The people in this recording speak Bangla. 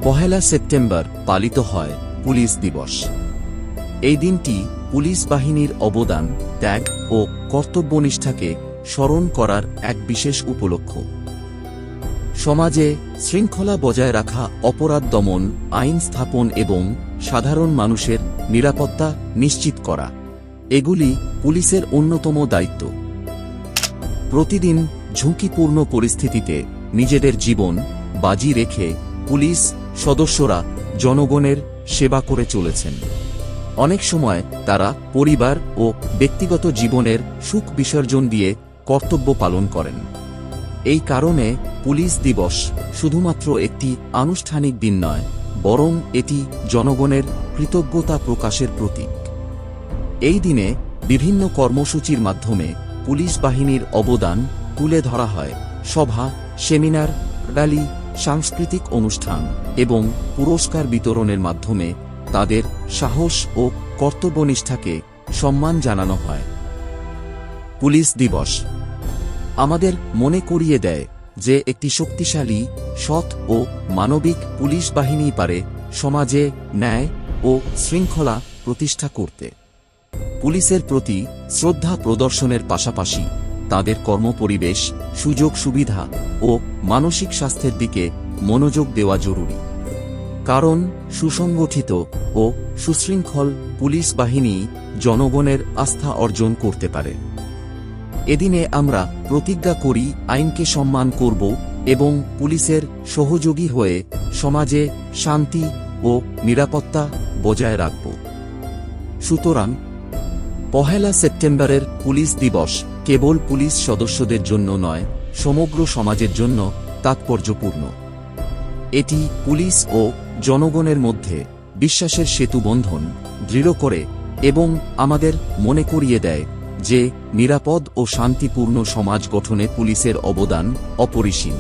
পহেলা সেপ্টেম্বর পালিত হয় পুলিশ দিবস। এই দিনটি পুলিশ বাহিনীর অবদান, ত্যাগ ও কর্তব্যনিষ্ঠাকে স্মরণ করার এক বিশেষ উপলক্ষ। সমাজে শৃঙ্খলা বজায় রাখা, অপরাধ দমন, আইন স্থাপন এবং সাধারণ মানুষের নিরাপত্তা নিশ্চিত করা এগুলি পুলিশের অন্যতম দায়িত্ব। প্রতিদিন ঝুঁকিপূর্ণ পরিস্থিতিতে নিজেদের জীবন বাজি রেখে পুলিশ সদস্যরা জনগণের সেবা করে চলেছেন। অনেক সময় তারা পরিবার ও ব্যক্তিগত জীবনের সুখ বিসর্জন দিয়ে কর্তব্য পালন করেন। এই কারণে পুলিশ দিবস শুধুমাত্র একটি আনুষ্ঠানিক দিন নয়, বরং এটি জনগণের কৃতজ্ঞতা প্রকাশের প্রতীক। এই দিনে বিভিন্ন কর্মসূচির মাধ্যমে পুলিশ বাহিনীর অবদান তুলে ধরা হয়। সভা, সেমিনার, র্যালি, সাংস্কৃতিক অনুষ্ঠান এবং পুরস্কার বিতরণের মাধ্যমে তাদের সাহস ও কর্তব্যনিষ্ঠাকে সম্মান জানানো হয়। পুলিশ দিবস আমাদের মনে করিয়ে দেয় যে একটি শক্তিশালী, সৎ ও মানবিক পুলিশ বাহিনী পারে সমাজে ন্যায় ও শৃঙ্খলা প্রতিষ্ঠা করতে। পুলিশের প্রতি শ্রদ্ধা প্রদর্শনের পাশাপাশি তাদের কর্মপরিবেশ, সুযোগ সুবিধা ও মানসিক স্বাস্থ্যের দিকে মনোযোগ দেওয়া জরুরি। কারণ সুসংগঠিত ও সুশৃঙ্খল পুলিশ বাহিনী জনগণের আস্থা অর্জন করতে পারে। এদিনে আমরা প্রতিজ্ঞা করি আইনকে সম্মান করব এবং পুলিশের সহযোগী হয়ে সমাজে শান্তি ও নিরাপত্তা বজায় রাখব। সুতরাং পহেলা সেপ্টেম্বরের পুলিশ দিবস কেবল পুলিশ সদস্যদের জন্য নয়, সমগ্র সমাজের জন্য তাৎপর্যপূর্ণ। এটি পুলিশ ও জনগণের মধ্যে বিশ্বাসের সেতুবন্ধন দৃঢ় করে এবং আমাদের মনে করিয়ে দেয় যে নিরাপদ ও শান্তিপূর্ণ সমাজ গঠনে পুলিশের অবদান অপরিসীম।